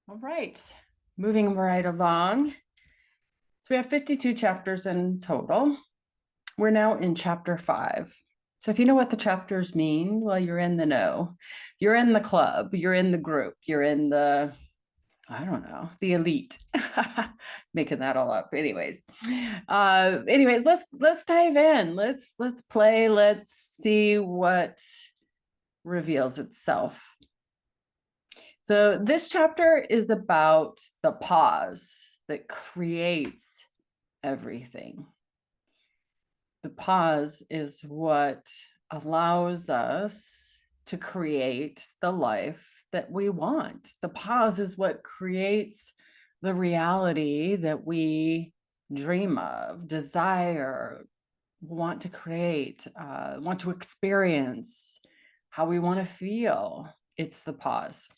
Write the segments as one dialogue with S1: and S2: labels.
S1: All right, moving right along. So we have 52 chapters in total. We're now in chapter 5. So if you know what the chapters mean, well, you're in the know. You're in the club, you're in the group, you're in the, I don't know, the elite. Making that all up. Anyways, let's dive in. Let's play. Let's see what reveals itself. So this chapter is about the pause that creates everything. The pause is what allows us to create the life that we want. The pause is what creates the reality that we dream of, desire, want to create, want to experience, how we want to feel. It's the pause.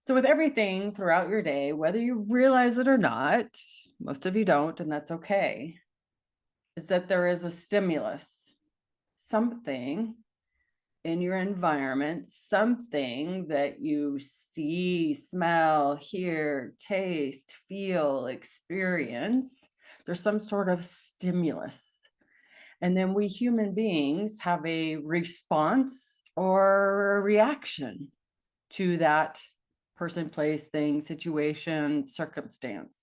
S1: So with everything throughout your day, whether you realize it or not, most of you don't, and that's okay, is that there is a stimulus, something in your environment, something that you see, smell, hear, taste, feel, experience. There's some sort of stimulus. And then we human beings have a response or a reaction to that person, place, thing, situation, circumstance.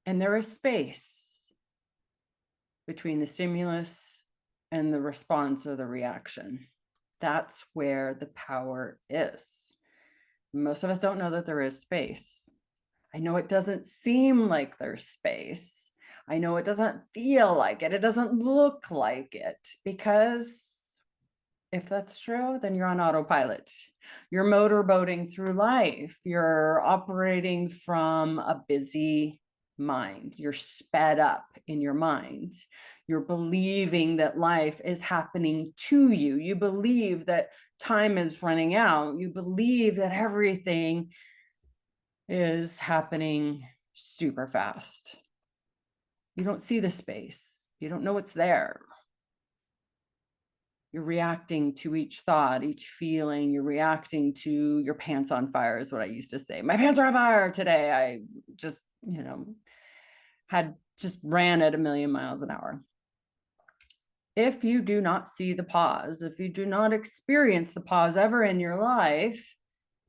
S1: And there is space between the stimulus and the response or the reaction. That's where the power is. Most of us don't know that there is space. I know it doesn't seem like there's space. I know it doesn't feel like it. It doesn't look like it, because if that's true, then you're on autopilot. You're motorboating through life. You're operating from a busy mind. You're sped up in your mind. You're believing that life is happening to you. You believe that time is running out. You believe that everything is happening super fast. You don't see the space. You don't know what's there. You're reacting to each thought, each feeling. You're reacting to your pants on fire is what I used to say. My pants are on fire today. I just, had just ran at 1,000,000 miles an hour. If you do not see the pause, if you do not experience the pause ever in your life,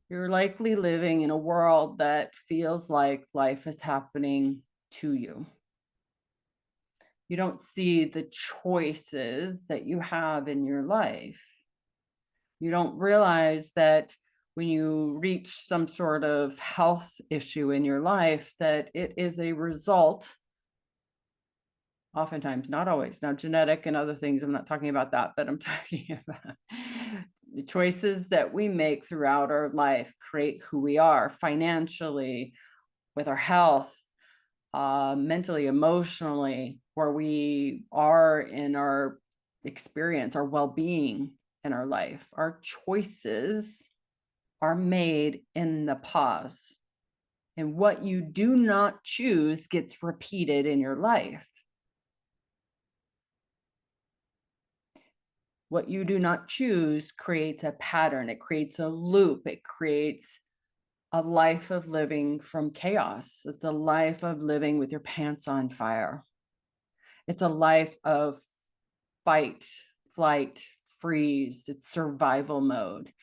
S1: you're likely living in a world that feels like life is happening to you. You don't see the choices that you have in your life. You don't realize that when you reach some sort of health issue in your life, that it is a result, oftentimes, not always. Now, genetic and other things, I'm not talking about that, but I'm talking about the choices that we make throughout our life create who we are financially, with our health, mentally, emotionally, where we are in our experience, our well-being in our life. Our choices are made in the pause. And what you do not choose gets repeated in your life. What you do not choose creates a pattern. It creates a loop. It creates a life of living from chaos. It's a life of living with your pants on fire. It's a life of fight, flight, freeze. It's survival mode.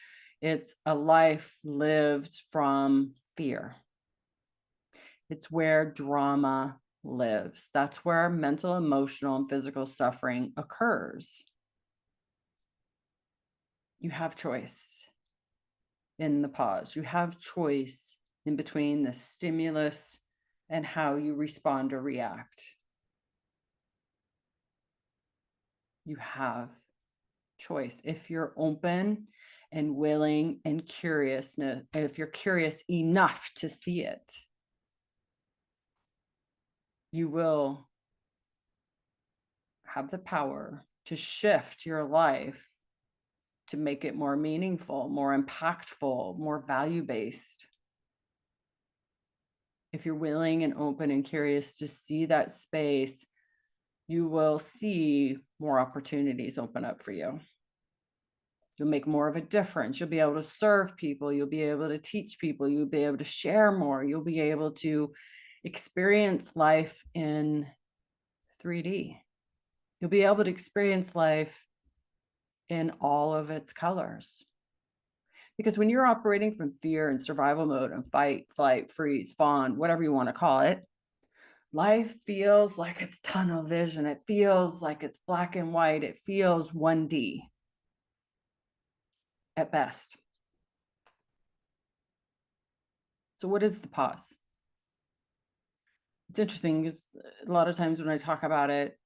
S1: It's a life lived from fear. It's where drama lives. That's where mental, emotional, and physical suffering occurs. You have choice in the pause. You have choice in between the stimulus and how you respond or react. You have choice if you're open and willing and curious, if you're curious enough to see it. You will have the power to shift your life to make it more meaningful, more impactful, more value-based. If you're willing and open and curious to see that space, you will see more opportunities open up for you. You'll make more of a difference. You'll be able to serve people. You'll be able to teach people. You'll be able to share more. You'll be able to experience life in 3D. You'll be able to experience life in all of its colors. Because when you're operating from fear and survival mode and fight, flight, freeze, fawn, whatever you want to call it, life feels like it's tunnel vision. It feels like it's black and white. It feels 1D at best. So what is the pause? It's interesting because a lot of times when I talk about it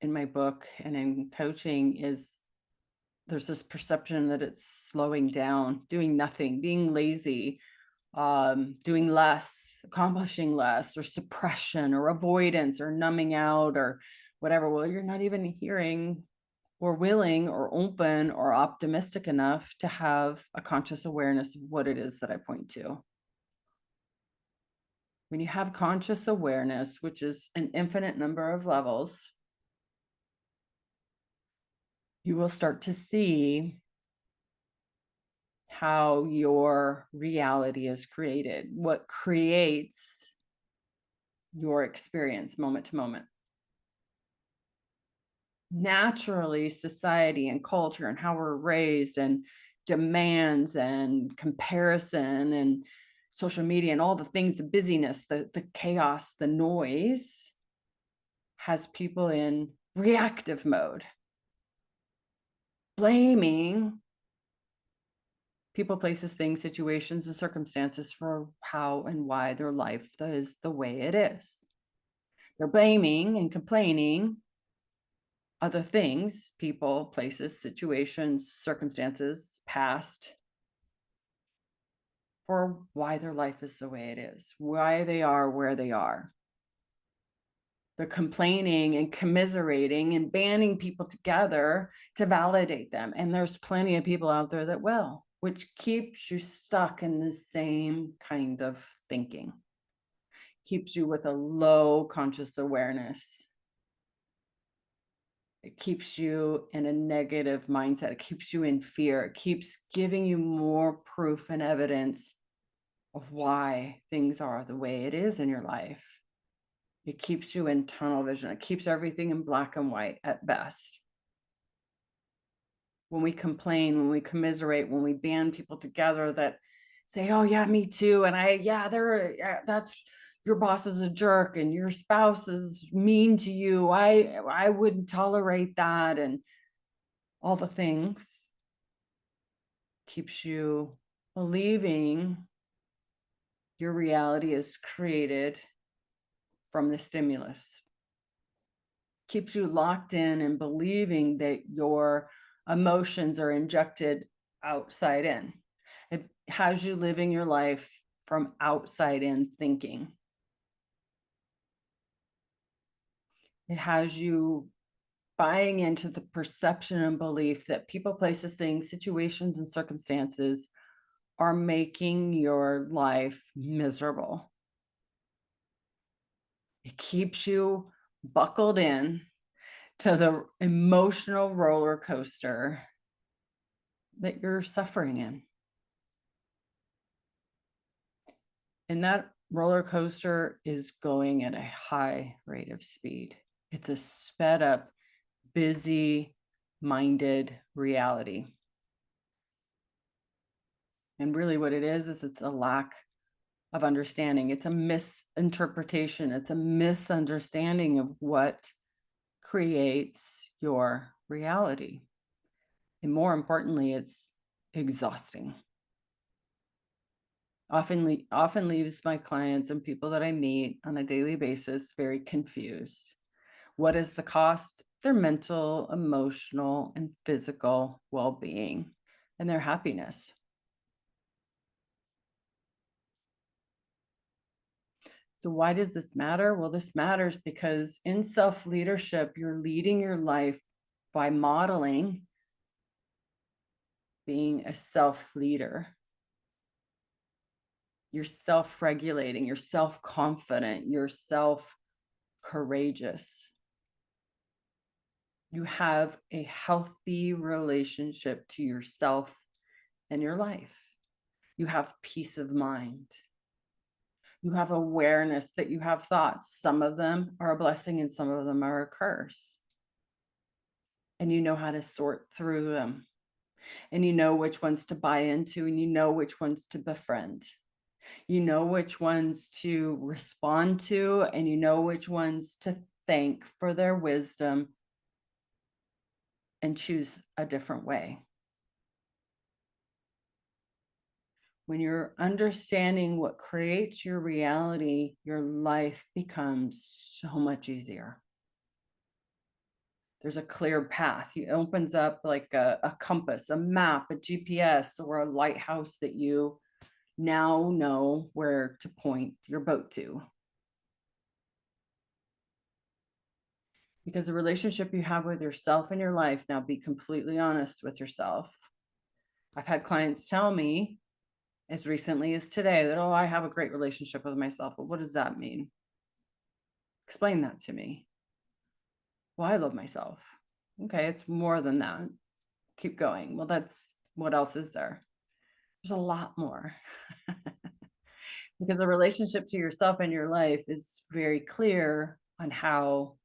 S1: in my book and in coaching is there's this perception that it's slowing down, doing nothing, being lazy, doing less, accomplishing less, or suppression or avoidance or numbing out or whatever. Well, you're not even hearing or willing or open or optimistic enough to have a conscious awareness of what it is that I point to. When you have conscious awareness, which is an infinite number of levels, you will start to see how your reality is created, what creates your experience moment to moment. Naturally, society and culture and how we're raised and demands and comparison and social media and all the things, the busyness, the chaos, the noise has people in reactive mode, blaming people, places, things, situations, and circumstances for how and why their life is the way it is. They're blaming and complaining other things, people, places, situations, circumstances, past, for why their life is the way it is, why they are where they are. They're complaining and commiserating and banding people together to validate them. And there's plenty of people out there that will, which keeps you stuck in the same kind of thinking, keeps you with a low conscious awareness. It keeps you in a negative mindset. It keeps you in fear. It keeps giving you more proof and evidence of why things are the way it is in your life. It keeps you in tunnel vision. It keeps everything in black and white at best. When we complain, when we commiserate, when we band people together that say, oh yeah, me too. And that's your boss is a jerk and your spouse is mean to you. I wouldn't tolerate that. And all the things keeps you believing your reality is created from the stimulus, keeps you locked in and believing that your emotions are injected outside in. It has you living your life from outside in thinking. It has you buying into the perception and belief that people, places, things, situations, and circumstances are making your life miserable. It keeps you buckled in to the emotional roller coaster that you're suffering in. And that roller coaster is going at a high rate of speed. It's a sped up, busy minded reality. And really what it is it's a lack of understanding. It's a misinterpretation. It's a misunderstanding of what creates your reality. And more importantly, it's exhausting. Often leaves my clients and people that I meet on a daily basis very confused. What is the cost? Their mental, emotional, and physical well-being and their happiness. So why does this matter? Well, this matters because in self-leadership, you're leading your life by modeling being a self-leader. You're self-regulating, you're self-confident, you're self-courageous. You have a healthy relationship to yourself and your life. You have peace of mind. You have awareness that you have thoughts. Some of them are a blessing and some of them are a curse. And you know how to sort through them. And you know which ones to buy into, and you know which ones to befriend. You know which ones to respond to, and you know which ones to thank for their wisdom and choose a different way. When you're understanding what creates your reality, your life becomes so much easier. There's a clear path. It opens up like a compass, a map, a GPS, or a lighthouse that you now know where to point your boat to. Because the relationship you have with yourself in your life, now be completely honest with yourself. I've had clients tell me as recently as today that, oh, I have a great relationship with myself. Well, what does that mean? Explain that to me. Well, I love myself. Okay, it's more than that. Keep going. Well, that's what else is there? There's a lot more. Because a relationship to yourself and your life is very clear on how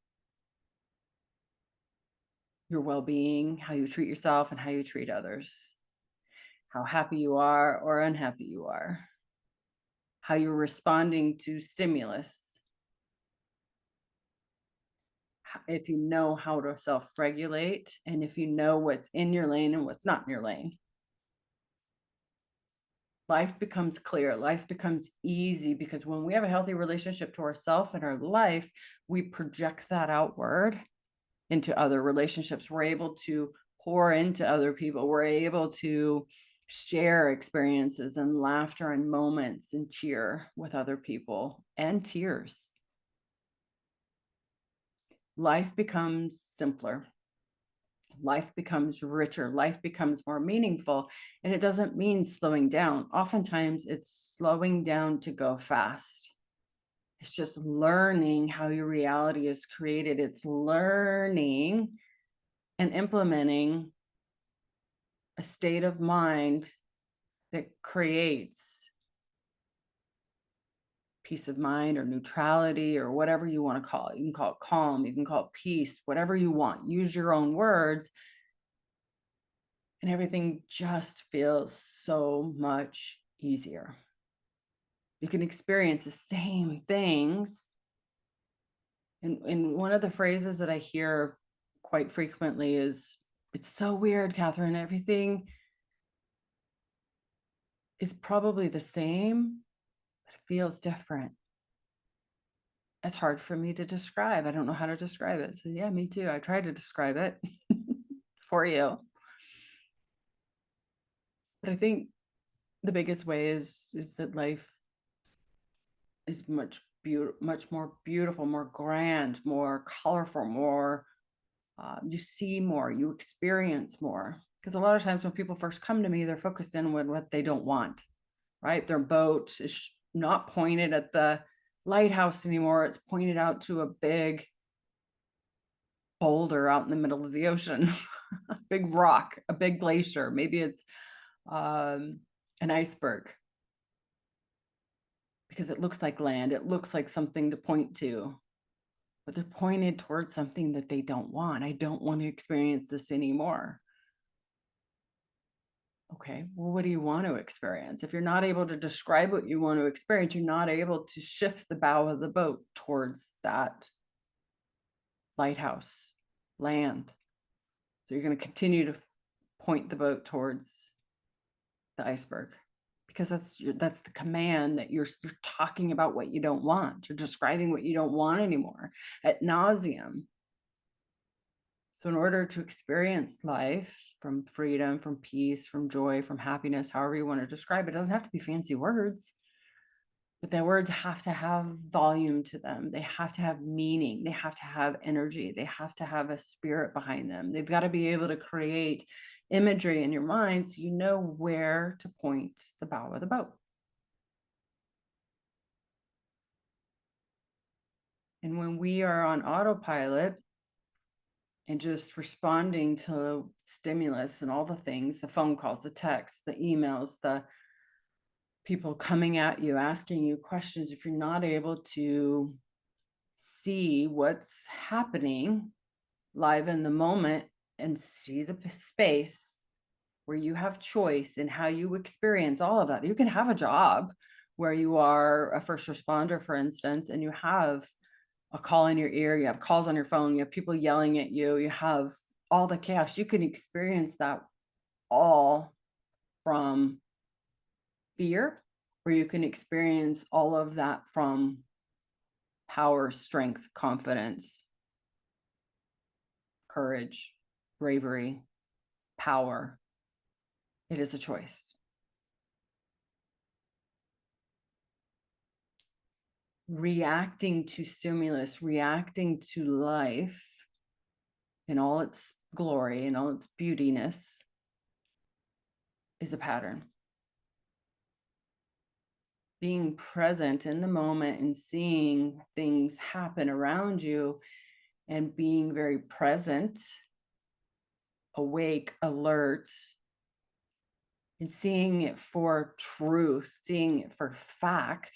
S1: your well-being, how you treat yourself, and how you treat others, how happy you are or unhappy you are, how you're responding to stimulus, if you know how to self-regulate, and if you know what's in your lane and what's not in your lane. Life becomes clear. Life becomes easy, because when we have a healthy relationship to ourselves and our life, we project that outward into other relationships. We're able to pour into other people. We're able to share experiences and laughter and moments and cheer with other people and tears. Life becomes simpler. Life becomes richer. Life becomes more meaningful. And it doesn't mean slowing down. Oftentimes it's slowing down to go fast. It's just learning how your reality is created. It's learning and implementing a state of mind that creates peace of mind or neutrality or whatever you want to call it. You can call it calm, you can call it peace, whatever you want. Use your own words, and everything just feels so much easier. You can experience the same things. And one of the phrases that I hear quite frequently is, it's so weird, Katherine, everything is probably the same, but it feels different. It's hard for me to describe. I don't know how to describe it. So yeah, me too. I tried to describe it for you. But I think the biggest way is that life is much more beautiful, more grand, more colorful, more you see more, you experience more. Because a lot of times when people first come to me, they're focused in on what they don't want, right? Their boat is not pointed at the lighthouse anymore. It's pointed out to a big boulder out in the middle of the ocean, a big rock, a big glacier. Maybe it's an iceberg, because it looks like land. It looks like something to point to, but they're pointed towards something that they don't want. I don't want to experience this anymore. Okay, well, what do you want to experience? If you're not able to describe what you want to experience, you're not able to shift the bow of the boat towards that lighthouse, land. So you're going to continue to point the boat towards the iceberg, because that's the command that you're talking about what you don't want. You're describing what you don't want anymore ad nauseum. So in order to experience life from freedom, from peace, from joy, from happiness, however you want to describe it, doesn't have to be fancy words, but the words have to have volume to them. They have to have meaning. They have to have energy. They have to have a spirit behind them. They've got to be able to create imagery in your mind so you know where to point the bow of the boat. And when we are on autopilot and just responding to stimulus and all the things, the phone calls, the texts, the emails, the people coming at you, asking you questions, if you're not able to see what's happening live in the moment and see the space where you have choice in how you experience all of that. You can have a job where you are a first responder, for instance, and you have a call in your ear, you have calls on your phone, you have people yelling at you, you have all the chaos. You can experience that all from fear, or you can experience all of that from power, strength, confidence, courage, bravery, power. It is a choice. Reacting to stimulus, reacting to life in all its glory and all its beautiness is a pattern. Being present in the moment and seeing things happen around you and being very present, awake, alert, and seeing it for truth, seeing it for fact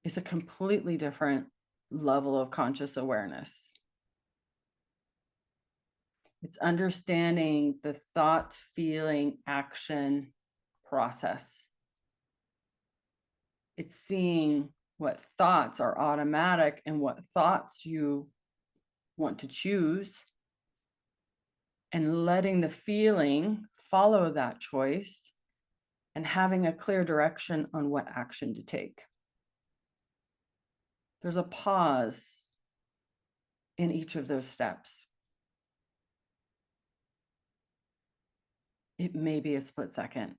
S1: is a completely different level of conscious awareness. It's understanding the thought, feeling, action process. It's seeing what thoughts are automatic and what thoughts you want to choose, and letting the feeling follow that choice and having a clear direction on what action to take. There's a pause in each of those steps. It may be a split second.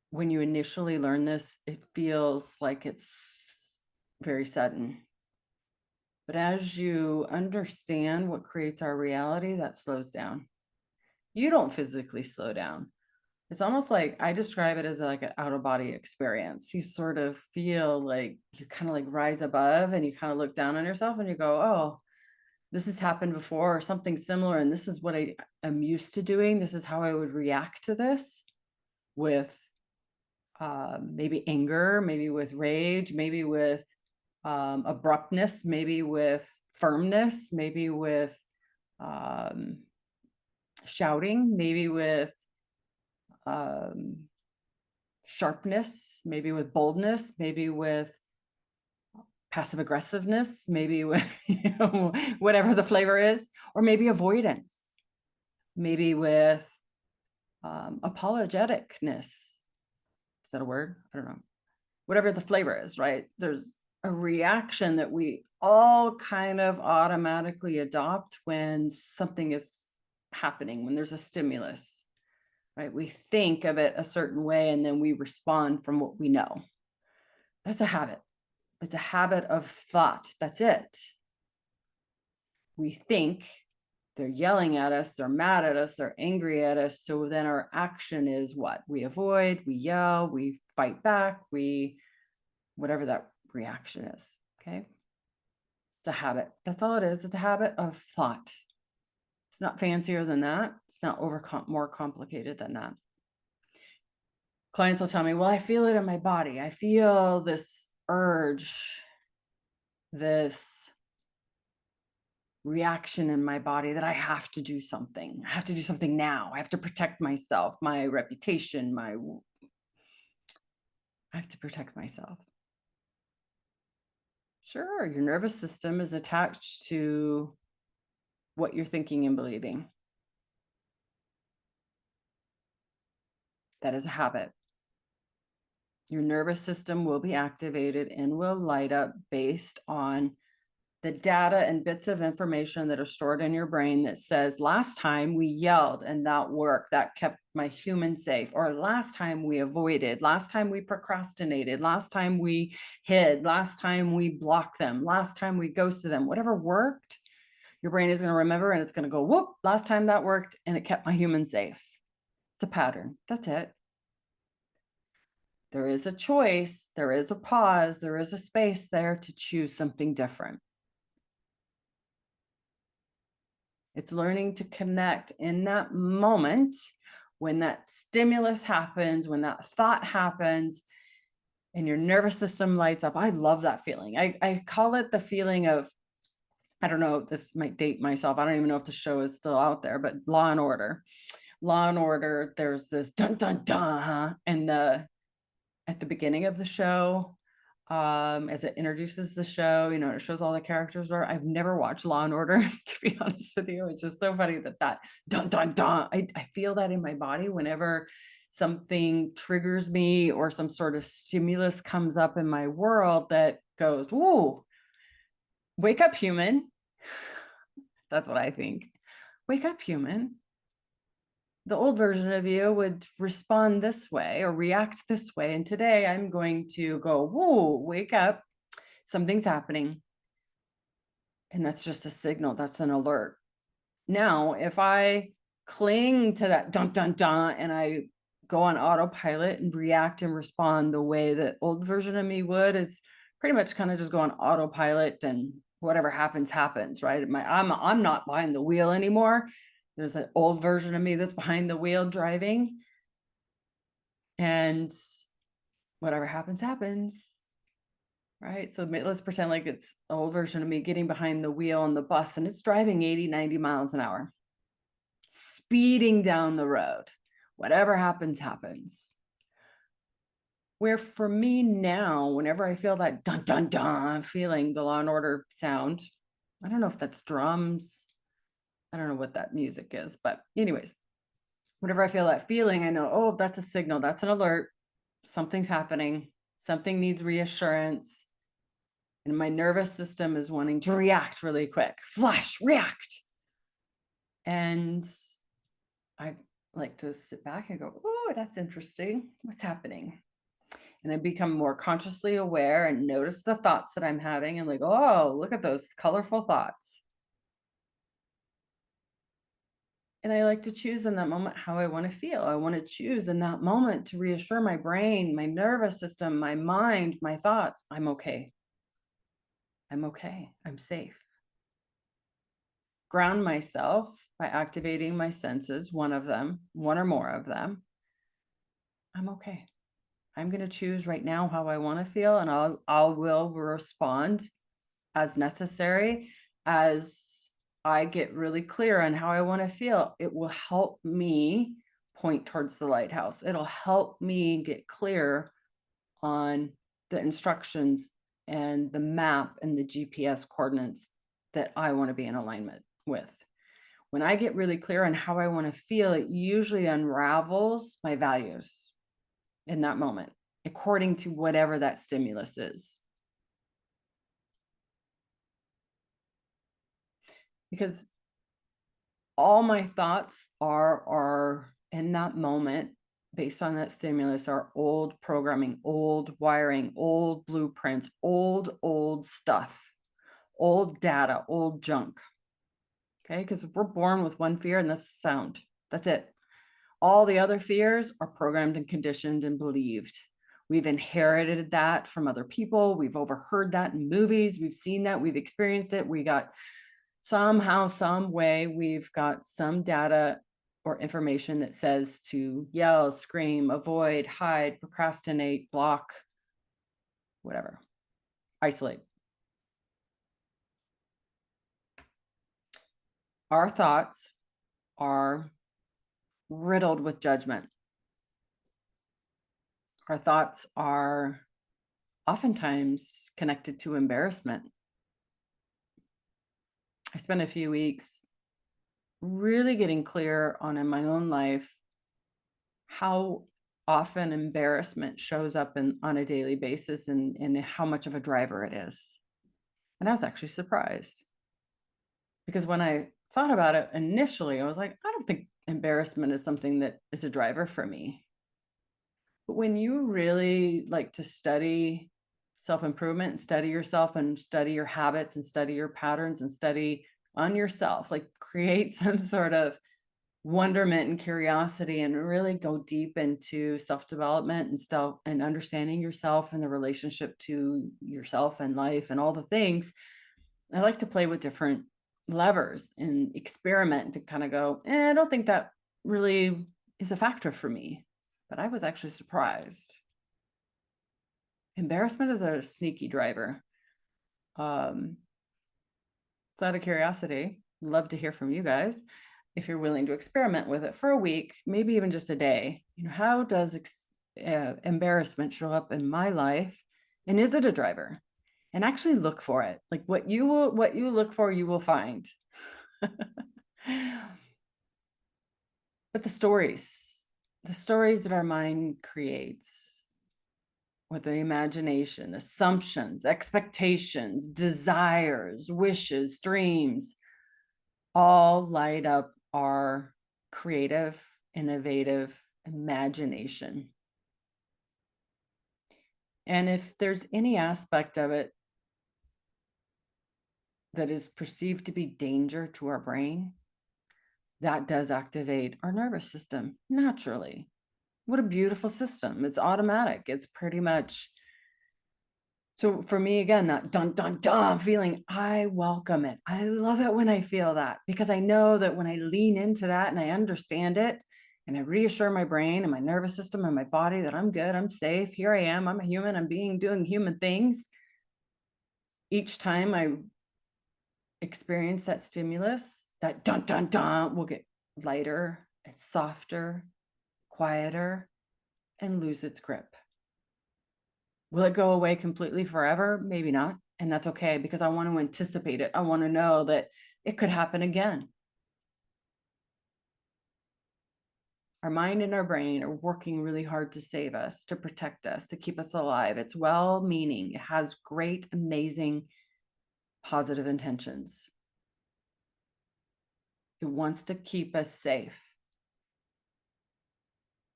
S1: When you initially learn this, it feels like it's very sudden. But as you understand what creates our reality, that slows down. You don't physically slow down. It's almost like, I describe it as like an out-of-body experience. You sort of feel like you kind of like rise above and you kind of look down on yourself and you go, oh, this has happened before or something similar. And this is what I am used to doing. This is how I would react to this, with maybe anger, maybe with rage, maybe with abruptness, maybe with firmness, maybe with shouting, maybe with sharpness, maybe with boldness, maybe with passive aggressiveness, maybe with whatever the flavor is, or maybe avoidance, maybe with apologeticness. Is that a word? I don't know. Whatever the flavor is, right? There's a reaction that we all kind of automatically adopt when something is happening, when there's a stimulus, right? We think of it a certain way and then we respond from what we know. That's a habit. It's a habit of thought. That's it. We think they're yelling at us, they're mad at us, they're angry at us. So then our action is what? We avoid, we yell, we fight back, whatever that reaction is. Okay. It's a habit. That's all it is. It's a habit of thought. It's not fancier than that. It's not more complicated than that. Clients will tell me, well, I feel it in my body. I feel this urge, this reaction in my body that I have to do something. I have to do something now. I have to protect myself, my reputation, I have to protect myself. Sure, your nervous system is attached to what you're thinking and believing. That is a habit. Your nervous system will be activated and will light up based on the data and bits of information that are stored in your brain that says, last time we yelled and that worked, that kept my human safe, or last time we avoided, last time we procrastinated, last time we hid, last time we blocked them, last time we ghosted them, whatever worked, your brain is going to remember and it's going to go, whoop, last time that worked and it kept my human safe. It's a pattern. That's it. There is a choice, there is a pause, there is a space there to choose something different. It's learning to connect in that moment when that stimulus happens, when that thought happens, and your nervous system lights up. I love that feeling. I call it the feeling of, I don't know, this might date myself. I don't even know if the show is still out there, but Law and Order. Law and Order, there's this dun dun dun, and at the beginning of the show, as it introduces the show, it shows all the characters. I've never watched Law and Order, to be honest with you. It's just so funny that dun dun dun. I feel that in my body whenever something triggers me or some sort of stimulus comes up in my world that goes, whoa, wake up, human. That's what I think. Wake up, human. The old version of you would respond this way or react this way. And today I'm going to go, whoa, wake up. Something's happening. And that's just a signal. That's an alert. Now, if I cling to that dun dun dun and I go on autopilot and react and respond the way that old version of me would, it's pretty much kind of just go on autopilot and whatever happens, right? I'm not behind the wheel anymore. There's an old version of me that's behind the wheel driving. And whatever happens, right? So let's pretend like it's an old version of me getting behind the wheel on the bus and it's driving 80, 90 miles an hour, speeding down the road. Whatever happens. Where for me now, whenever I feel that dun, dun, dun feeling, the Law and Order sound, I don't know if that's drums. I don't know what that music is, but anyways, whenever I feel that feeling, I know, oh, that's a signal. That's an alert. Something's happening. Something needs reassurance. And my nervous system is wanting to react really quick. Flash, react. And I like to sit back and go, oh, that's interesting. What's happening? And I become more consciously aware and notice the thoughts that I'm having and like, oh, look at those colorful thoughts. And I like to choose in that moment how I want to feel. I want to choose in that moment to reassure my brain, my nervous system, my mind, my thoughts. I'm okay. I'm okay. I'm safe. Ground myself by activating my senses, one or more of them. I'm okay. I'm going to choose right now how I want to feel, and I will respond as necessary as I get really clear on how I want to feel. It will help me point towards the lighthouse. It'll help me get clear on the instructions and the map and the GPS coordinates that I want to be in alignment with. When I get really clear on how I want to feel, it usually unravels my values in that moment, according to whatever that stimulus is. Because all my thoughts are in that moment based on that stimulus are old programming, old wiring, old blueprints, old stuff, old data, old junk. Okay, because we're born with one fear, and that's sound. That's it. All the other fears are programmed and conditioned and believed. We've inherited that from other people. We've overheard that in movies. We've seen that. We've experienced it. We got somehow, some way, we've got some data or information that says to yell, scream, avoid, hide, procrastinate, block, whatever, isolate. Our thoughts are riddled with judgment. Our thoughts are oftentimes connected to embarrassment. I spent a few weeks really getting clear on in my own life how often embarrassment shows up on a daily basis and how much of a driver it is. And I was actually surprised because when I thought about it initially, I was like, I don't think embarrassment is something that is a driver for me. But when you really like to study self-improvement and study yourself and study your habits and study your patterns and study on yourself, like create some sort of wonderment and curiosity and really go deep into self-development and understanding yourself and the relationship to yourself and life and all the things. I like to play with different levers and experiment to kind of go, I don't think that really is a factor for me. But I was actually surprised. Embarrassment is a sneaky driver. So out of curiosity, love to hear from you guys. If you're willing to experiment with it for a week, maybe even just a day, how does embarrassment show up in my life? And is it a driver? And actually look for it. Like what you look for, you will find. But the stories that our mind creates with the imagination, assumptions, expectations, desires, wishes, dreams, all light up our creative, innovative imagination. And if there's any aspect of it that is perceived to be danger to our brain, that does activate our nervous system naturally. What a beautiful system. It's automatic. It's pretty much. So for me, again, that dun, dun, dun feeling, I welcome it. I love it when I feel that, because I know that when I lean into that and I understand it and I reassure my brain and my nervous system and my body that I'm good, I'm safe, here I am, I'm a human, I'm doing human things. Each time I experience that stimulus, that dun, dun, dun will get lighter, it's softer, quieter, and lose its grip. Will it go away completely forever? Maybe not. And that's okay, because I want to anticipate it. I want to know that it could happen again. Our mind and our brain are working really hard to save us, to protect us, to keep us alive. It's well-meaning. It has great, amazing, positive intentions. It wants to keep us safe.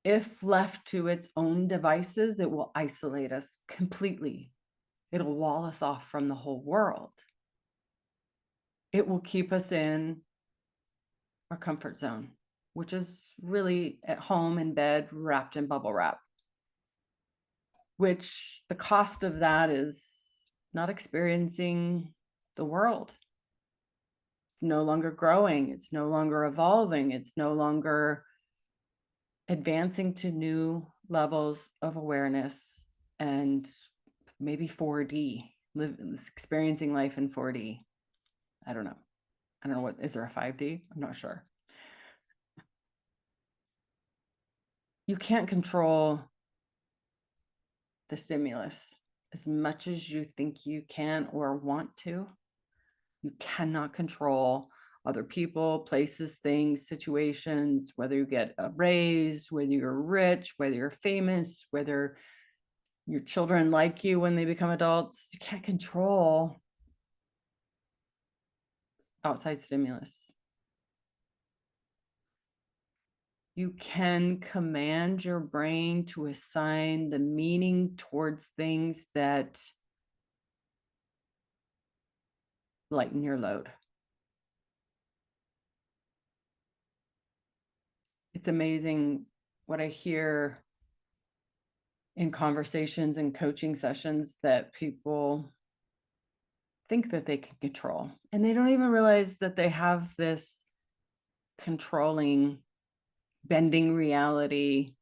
S1: If left to its own devices, it will isolate us completely. It'll wall us off from the whole world. It will keep us in our comfort zone, which is really at home in bed, wrapped in bubble wrap, which the cost of that is not experiencing the world. It's no longer growing. It's no longer evolving. It's no longer advancing to new levels of awareness and maybe 4D, experiencing life in 4D. I don't know what, is there a 5D? I'm not sure. You can't control the stimulus as much as you think you can or want to. You cannot control other people, places, things, situations, whether you get a raise, whether you're rich, whether you're famous, whether your children like you when they become adults. You can't control outside stimulus. You can command your brain to assign the meaning towards things that lighten your load. It's amazing what I hear in conversations and coaching sessions that people think that they can control. And they don't even realize that they have this controlling, bending reality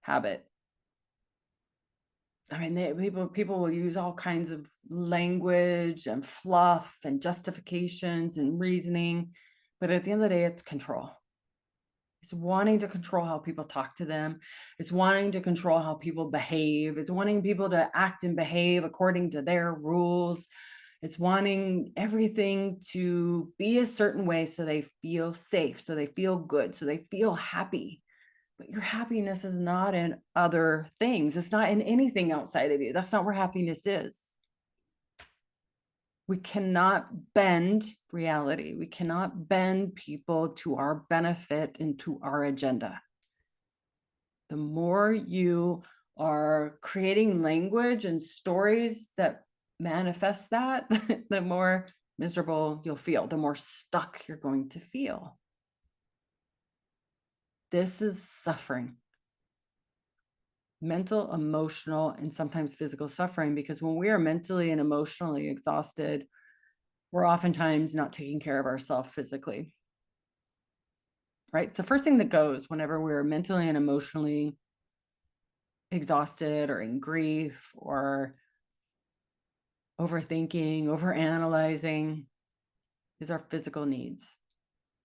S1: habit. I mean, people will use all kinds of language and fluff and justifications and reasoning, but at the end of the day, it's control. It's wanting to control how people talk to them. It's wanting to control how people behave. It's wanting people to act and behave according to their rules. It's wanting everything to be a certain way so they feel safe, so they feel good, so they feel happy. But your happiness is not in other things. It's not in anything outside of you. That's not where happiness is. We cannot bend reality. We cannot bend people to our benefit and to our agenda. The more you are creating language and stories that manifest that, the more miserable you'll feel, the more stuck you're going to feel. This is suffering. Mental, emotional, and sometimes physical suffering, because when we are mentally and emotionally exhausted, we're oftentimes not taking care of ourselves physically, right? It's the first thing that goes whenever we're mentally and emotionally exhausted or in grief or overthinking, overanalyzing, is our physical needs.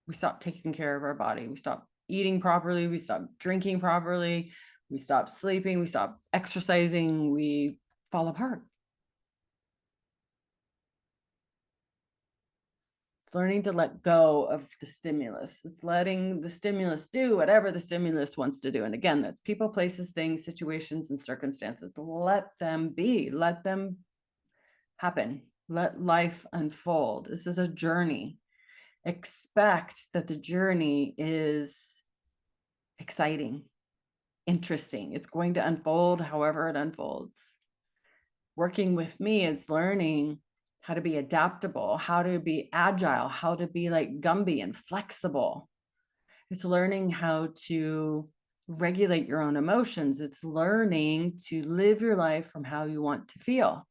S1: We stop taking care of our body. We stop eating properly. We stop drinking properly. We stop sleeping. We stop exercising. We fall apart. It's learning to let go of the stimulus. It's letting the stimulus do whatever the stimulus wants to do. And again, that's people, places, things, situations, and circumstances. Let them be. Let them happen. Let life unfold. This is a journey. Expect that the journey is exciting, interesting. It's going to unfold however it unfolds. Working with me is learning how to be adaptable, how to be agile, how to be like Gumby and flexible. It's learning how to regulate your own emotions. It's learning to live your life from how you want to feel.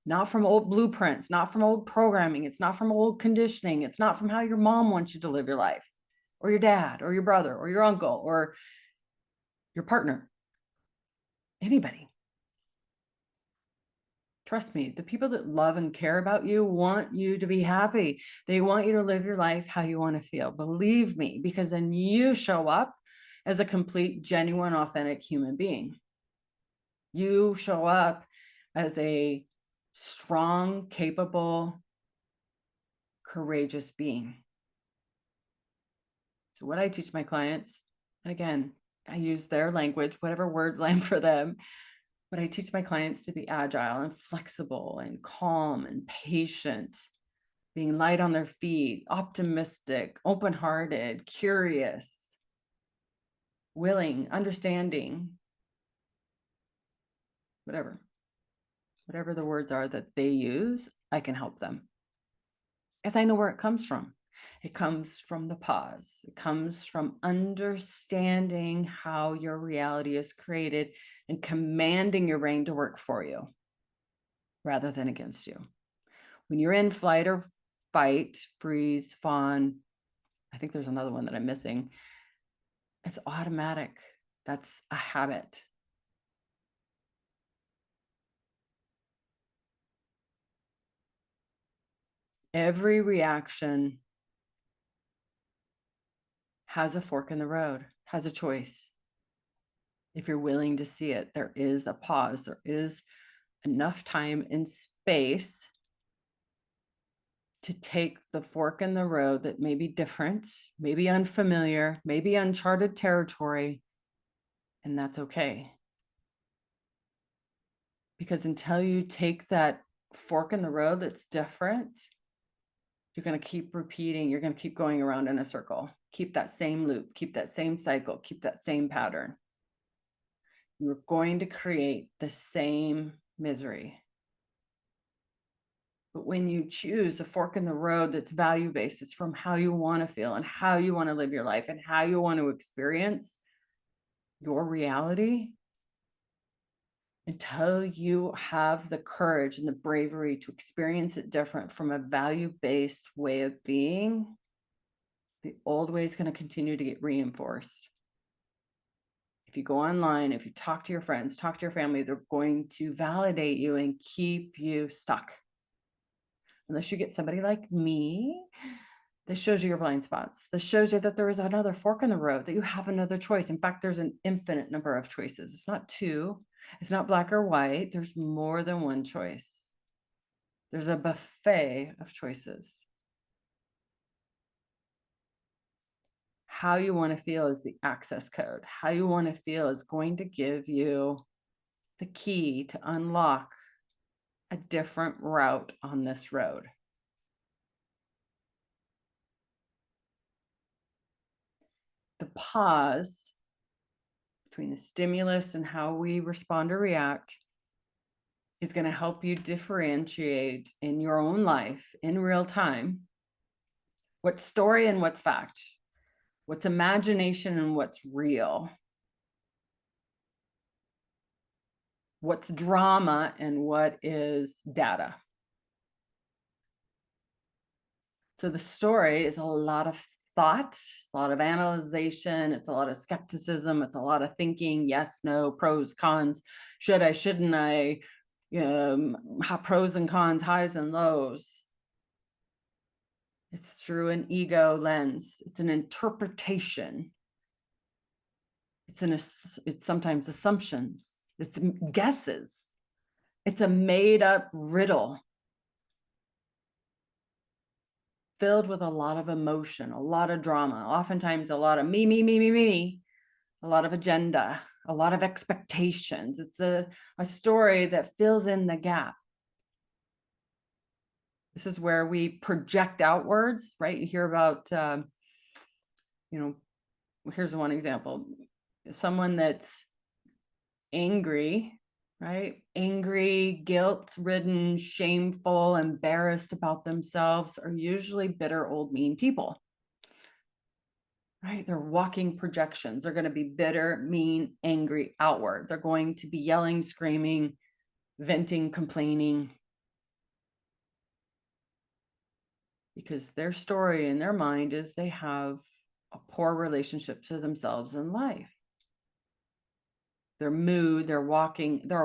S1: Not from old blueprints, not from old programming. It's not from old conditioning. It's not from how your mom wants you to live your life, or your dad, or your brother, or your uncle, or your partner, anybody. Trust me, the people that love and care about you want you to be happy. They want you to live your life how you want to feel. Believe me, because then you show up as a complete, genuine, authentic human being. You show up as a strong, capable, courageous being. So what I teach my clients, and again, I use their language, whatever words land for them, but I teach my clients to be agile and flexible and calm and patient, being light on their feet, optimistic, open-hearted, curious, willing, understanding, whatever the words are that they use, I can help them. As I know where it comes from. It comes from the pause. It comes from understanding how your reality is created and commanding your brain to work for you rather than against you. When you're in flight or fight, freeze, fawn, I think there's another one that I'm missing. It's automatic. That's a habit. Every reaction has a fork in the road, has a choice. If you're willing to see it, there is a pause. There is enough time and space to take the fork in the road that may be different, maybe unfamiliar, maybe uncharted territory, and that's okay. Because until you take that fork in the road that's different, you're going to keep repeating, you're going to keep going around in a circle, keep that same loop, keep that same cycle, keep that same pattern. You're going to create the same misery. But when you choose a fork in the road that's value-based, it's from how you want to feel and how you want to live your life and how you want to experience your reality, until you have the courage and the bravery to experience it different from a value-based way of being, the old way is going to continue to get reinforced. If you go online, if you talk to your friends, talk to your family, they're going to validate you and keep you stuck. Unless you get somebody like me, this shows you your blind spots. This shows you that there is another fork in the road, that you have another choice. In fact, there's an infinite number of choices. It's not two. It's not black or white. There's more than one choice. There's a buffet of choices. How you want to feel is the access code. How you want to feel is going to give you the key to unlock a different route on this road. The pause between the stimulus and how we respond or react is going to help you differentiate in your own life in real time what's story and what's fact, what's imagination and what's real, what's drama and what is data. So the story is a lot of thought, it's a lot of analyzation, it's a lot of skepticism, it's a lot of thinking, yes, no, pros, cons, should I, shouldn't I, pros and cons, highs and lows. It's through an ego lens. It's an interpretation. It's sometimes assumptions. It's guesses. It's a made up riddle filled with a lot of emotion, a lot of drama, oftentimes a lot of me, a lot of agenda, a lot of expectations. It's a story that fills in the gap. This is where we project outwards, right? You hear about, here's one example. Someone that's angry, right? Angry, guilt-ridden, shameful, embarrassed about themselves are usually bitter, old, mean people, right? They're walking projections. They're going to be bitter, mean, angry, outward. They're going to be yelling, screaming, venting, complaining, because their story in their mind is they have a poor relationship to themselves in life. Their mood, they're a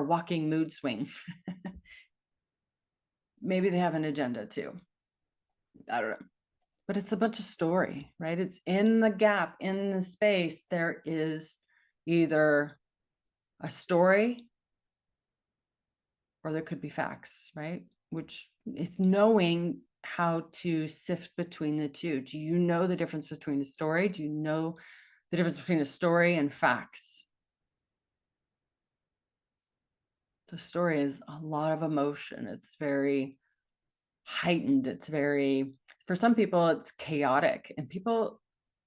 S1: walking mood swing. Maybe they have an agenda too. I don't know. But it's a bunch of story, right? It's in the gap, in the space, there is either a story or there could be facts, right? Which is knowing how to sift between the two. Do you know the difference between a story? Do you know the difference between a story and facts? The story is a lot of emotion. It's very heightened. It's very, for some people, it's chaotic. And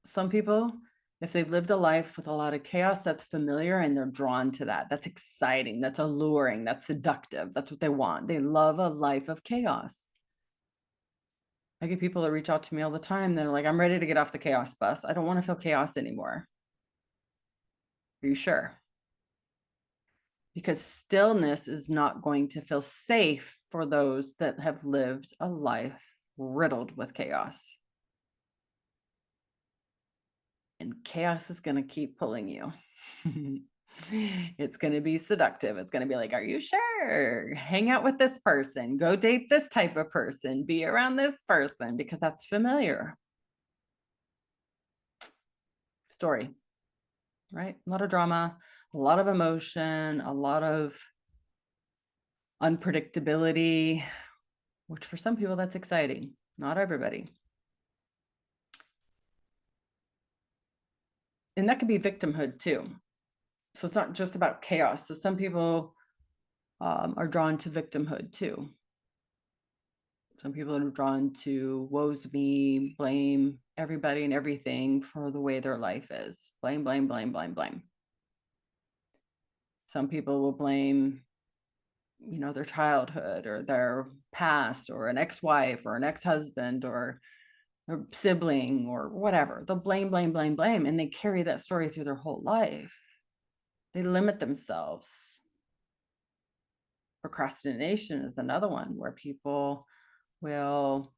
S1: some people, if they've lived a life with a lot of chaos, that's familiar and they're drawn to that. That's exciting. That's alluring. That's seductive. That's what they want. They love a life of chaos. I get people that reach out to me all the time. They're like, I'm ready to get off the chaos bus. I don't want to feel chaos anymore. Are you sure? Because stillness is not going to feel safe for those that have lived a life riddled with chaos. And chaos is going to keep pulling you. It's going to be seductive. It's going to be like, are you sure? Hang out with this person, go date this type of person, be around this person, because that's familiar. Story, right? A lot of drama, a lot of emotion, a lot of unpredictability, which for some people that's exciting, not everybody. And that could be victimhood too. So it's not just about chaos. So some people are drawn to victimhood too. Some people are drawn to woe's me, blame everybody and everything for the way their life is. Blame, blame, blame, blame, blame. Some people will blame, their childhood or their past or an ex-wife or an ex-husband or a sibling or whatever. They'll blame, blame, blame, blame, and they carry that story through their whole life. They limit themselves. Procrastination is another one where people will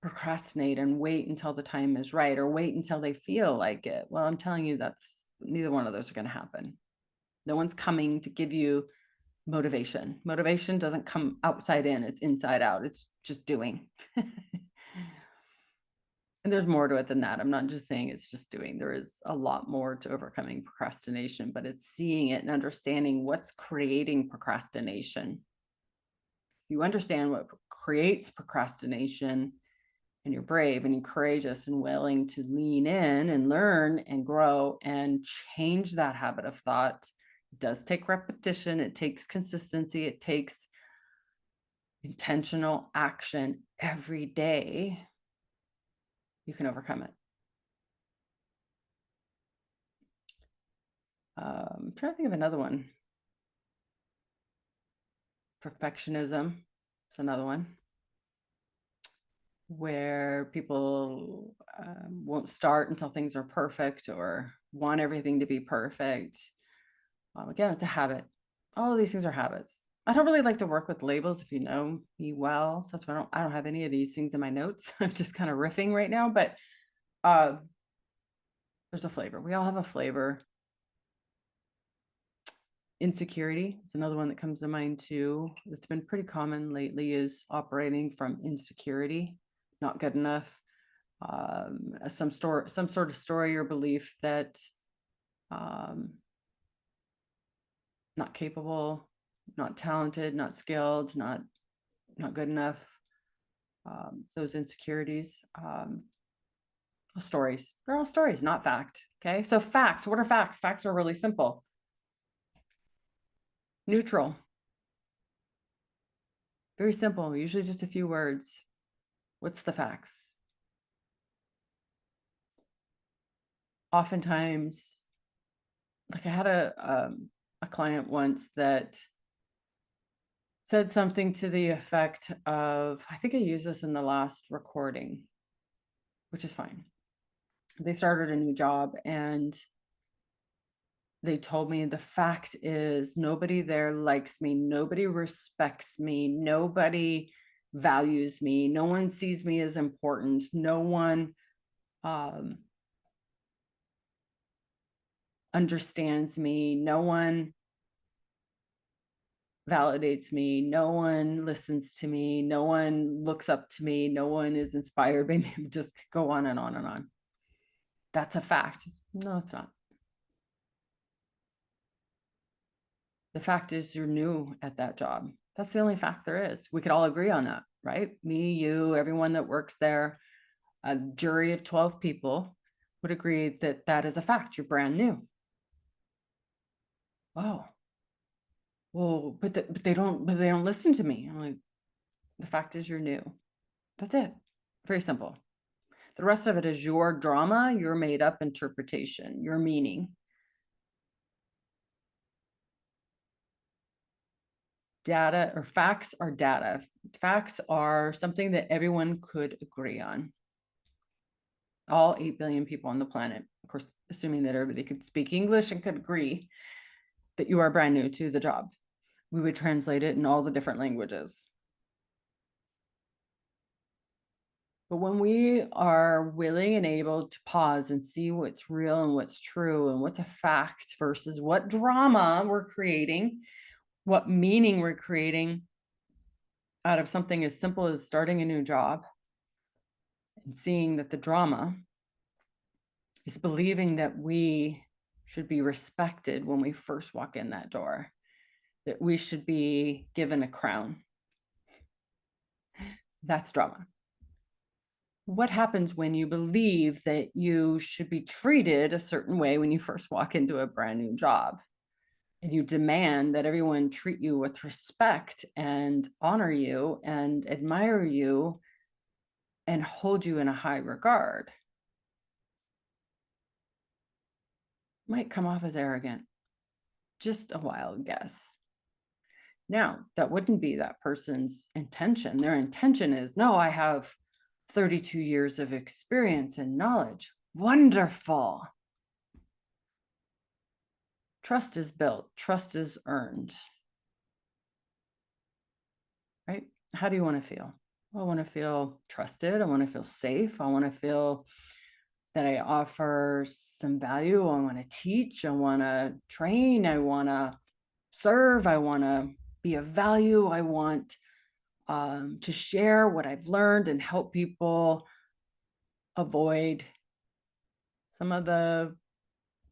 S1: procrastinate and wait until the time is right or wait until they feel like it. Well, I'm telling you, that's neither one of those are going to happen. No one's coming to give you motivation. Motivation doesn't come outside in, it's inside out. It's just doing. And there's more to it than that. I'm not just saying it's just doing. There is a lot more to overcoming procrastination, but it's seeing it and understanding what's creating procrastination. You understand what creates procrastination, and you're brave and you're courageous and willing to lean in and learn and grow and change that habit of thought. It does take repetition. It takes consistency. It takes intentional action every day. You can overcome it. I'm trying to think of another one. Perfectionism is another one where people won't start until things are perfect or want everything to be perfect. Again, it's a habit. All of these things are habits. I don't really like to work with labels if you know me well. So that's why I don't have any of these things in my notes. I'm just kind of riffing right now, but there's a flavor. We all have a flavor. Insecurity is another one that comes to mind too. It's been pretty common lately, is operating from insecurity, not good enough. Some sort of story or belief that not capable, not talented, not skilled, not good enough. Those insecurities. Stories. They're all stories, not fact. Okay. So facts. What are facts? Facts are really simple. Neutral. Very simple. Usually just a few words. What's the facts? Oftentimes, like I had a client once that said something to the effect of, I think I used this in the last recording, which is fine. They started a new job and they told me the fact is nobody there likes me, nobody respects me, nobody values me, no one sees me as important, no one understands me, no one validates me, no one listens to me, no one looks up to me, no one is inspired by me. Just go on and on and on. That's a fact. No, it's not. The fact is you're new at that job. That's the only fact there is. We could all agree on that, right? Me, you, everyone that works there, a jury of 12 people would agree that that is a fact. You're brand new. Oh, well, but they don't listen to me. I'm like, the fact is you're new. That's it. Very simple. The rest of it is your drama, your made up interpretation, your meaning. Data or facts are data. Facts are something that everyone could agree on. All 8 billion people on the planet, of course, assuming that everybody could speak English and could agree that you are brand new to the job. We would translate it in all the different languages. But when we are willing and able to pause and see what's real and what's true and what's a fact versus what drama we're creating, what meaning we're creating out of something as simple as starting a new job, and seeing that the drama is believing that we should be respected when we first walk in that door, that we should be given a crown. That's drama. What happens when you believe that you should be treated a certain way when you first walk into a brand new job, and you demand that everyone treat you with respect and honor you and admire you and hold you in a high regard? Might come off as arrogant. Just a wild guess. Now, that wouldn't be that person's intention. Their intention is, no, I have 32 years of experience and knowledge. Wonderful. Trust is built, trust is earned. Right? How do you want to feel? I want to feel trusted. I want to feel safe. I want to feel that I offer some value. I want to teach. I want to train. I want to serve. I want to be of value. I want to share what I've learned and help people avoid some of the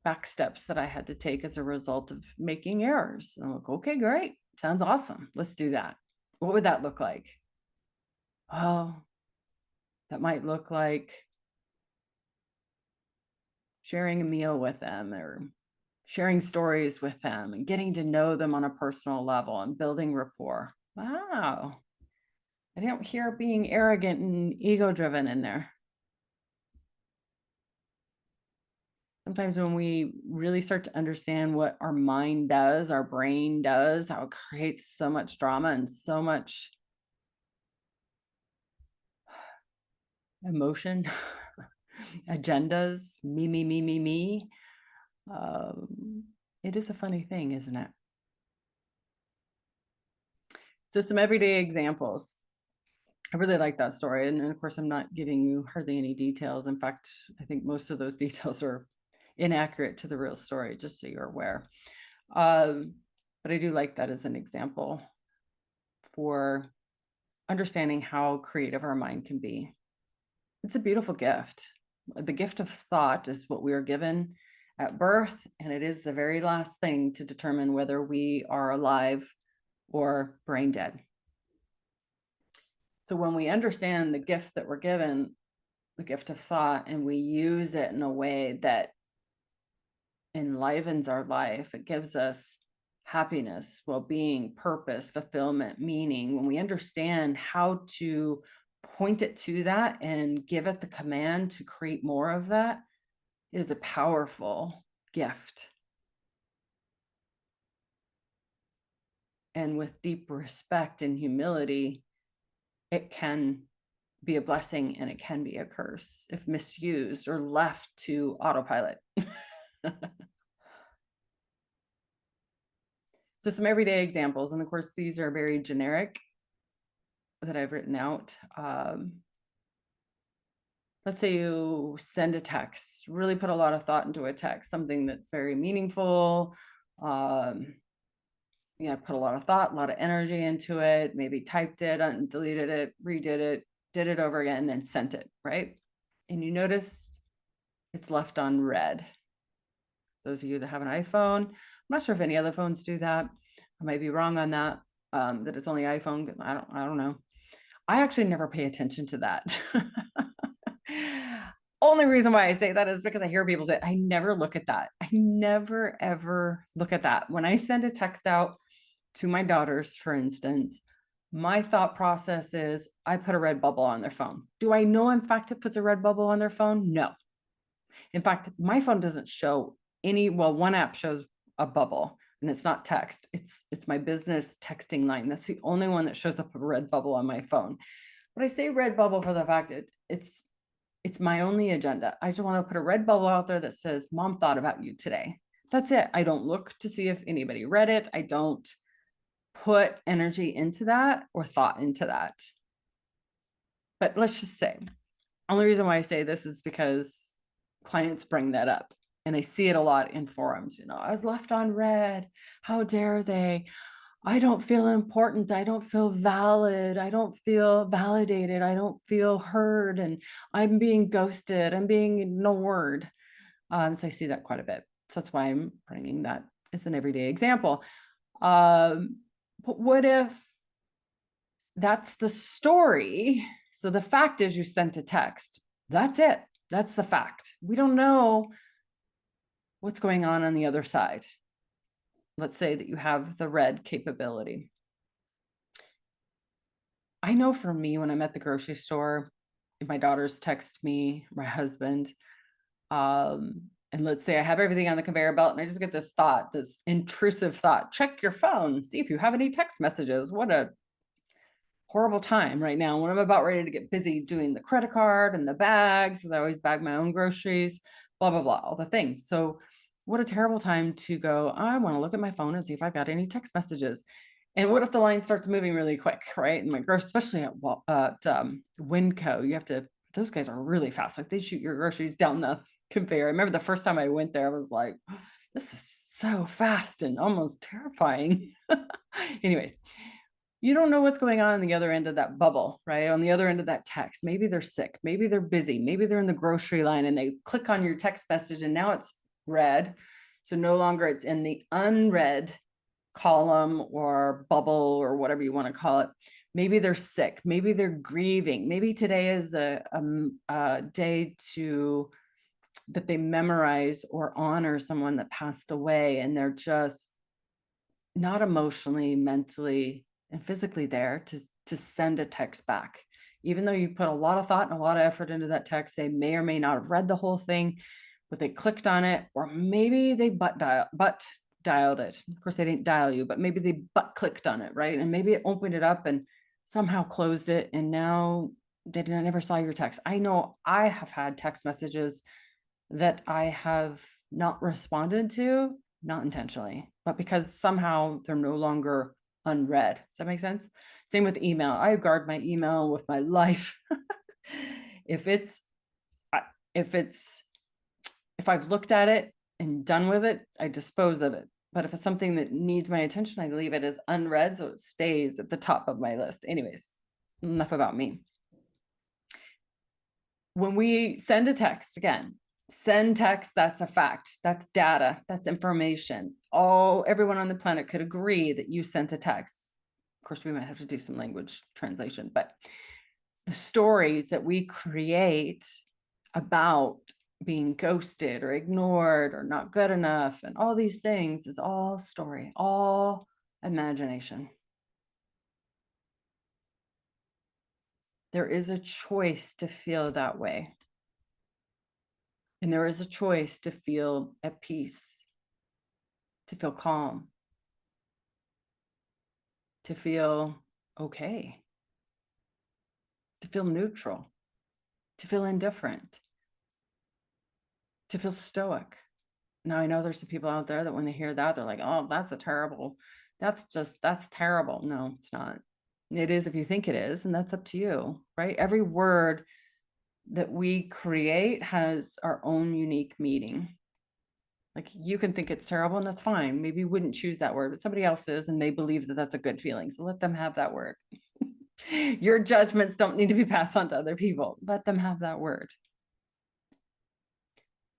S1: back steps that I had to take as a result of making errors. And I'm like, okay, great. Sounds awesome. Let's do that. What would that look like? Oh, that might look like sharing a meal with them or sharing stories with them and getting to know them on a personal level and building rapport. Wow. I don't hear being arrogant and ego driven in there. Sometimes when we really start to understand what our mind does, our brain does, how it creates so much drama and so much emotion, agendas, me. It is a funny thing, isn't it? So some everyday examples. I really like that story. And of course, I'm not giving you hardly any details. In fact, I think most of those details are inaccurate to the real story, just so you're aware. But I do like that as an example for understanding how creative our mind can be. It's a beautiful gift. The gift of thought is what we are given at birth, and it is the very last thing to determine whether we are alive or brain dead. So when we understand the gift that we're given, the gift of thought, and we use it in a way that enlivens our life, it gives us happiness, well-being, purpose, fulfillment, meaning. When we understand how to point it to that and give it the command to create more of that, it is a powerful gift. And with deep respect and humility, it can be a blessing and it can be a curse if misused or left to autopilot. So some everyday examples, and of course, these are very generic that I've written out. Let's say you send a text, really put a lot of thought into a text, something that's very meaningful. Yeah, put a lot of thought, a lot of energy into it, maybe typed it, deleted it, redid it, did it over again, and then sent it, right? And you notice it's left on red. Those of you that have an iPhone, I'm not sure if any other phones do that. I might be wrong on that, that it's only iPhone. I don't know. I actually never pay attention to that. Only reason why I say that is because I hear people say, I never look at that. I never, ever look at that. When I send a text out to my daughters, for instance, my thought process is I put a red bubble on their phone. Do I know, in fact, it puts a red bubble on their phone? No. In fact, my phone doesn't show any, well, one app shows a bubble and it's not text. It's my business texting line. That's the only one that shows up a red bubble on my phone. But I say red bubble for the fact it's my only agenda. I just want to put a red bubble out there that says, Mom thought about you today. That's it. I don't look to see if anybody read it. I don't put energy into that or thought into that. But let's just say, only reason why I say this is because clients bring that up and I see it a lot in forums. You know, I was left on red. How dare they? I don't feel important. I don't feel valid. I don't feel validated. I don't feel heard. And I'm being ghosted. I'm being ignored. So I see that quite a bit. So that's why I'm bringing that as an everyday example. But what if that's the story? So the fact is you sent a text. That's it. That's the fact. We don't know what's going on the other side. Let's say that you have the red capability. I know for me, when I'm at the grocery store, if my daughters text me, my husband, and let's say I have everything on the conveyor belt and I just get this thought, this intrusive thought, check your phone, see if you have any text messages. What a horrible time right now when I'm about ready to get busy doing the credit card and the bags, because I always bag my own groceries, blah, blah, blah, all the things. So what a terrible time to go, I want to look at my phone and see if I've got any text messages. And what if the line starts moving really quick, right? And my grocery, especially at Winco, you have to, those guys are really fast. Like they shoot your groceries down the conveyor. I remember the first time I went there, I was like, this is so fast and almost terrifying. Anyways, you don't know what's going on the other end of that bubble, right? On the other end of that text. Maybe they're sick. Maybe they're busy. Maybe they're in the grocery line and they click on your text message and now it's red. So no longer it's in the unread column or bubble or whatever you want to call it. Maybe they're sick. Maybe they're grieving. Maybe today is a day that they memorize or honor someone that passed away and they're just not emotionally, mentally, and physically there to send a text back. Even though you put a lot of thought and a lot of effort into that text, they may or may not have read the whole thing, but they clicked on it, or maybe they butt dialed it. Of course, they didn't dial you, but maybe they butt clicked on it, right? And maybe it opened it up and somehow closed it, and now they never saw your text. I know I have had text messages that I have not responded to, not intentionally, but because somehow they're no longer unread. Does that make sense? Same with email. I guard my email with my life. if I've looked at it and done with it, I dispose of it. But if it's something that needs my attention, I leave it as unread, so it stays at the top of my list. Anyways, enough about me. When we send a text, again, send text, that's a fact. That's data. That's information. Everyone on the planet could agree that you sent a text. Of course, we might have to do some language translation, but the stories that we create about being ghosted or ignored or not good enough and all these things is all story, all imagination. There is a choice to feel that way. And there is a choice to feel at peace, to feel calm, to feel okay, to feel neutral, to feel indifferent, to feel stoic. Now, I know there's some people out there that when they hear that, they're like, oh, that's terrible. That's terrible. No, it's not. It is if you think it is, and that's up to you, right? Every word that we create has our own unique meaning. Like you can think it's terrible and that's fine. Maybe you wouldn't choose that word, but somebody else is, and they believe that that's a good feeling. So let them have that word. Your judgments don't need to be passed on to other people. Let them have that word.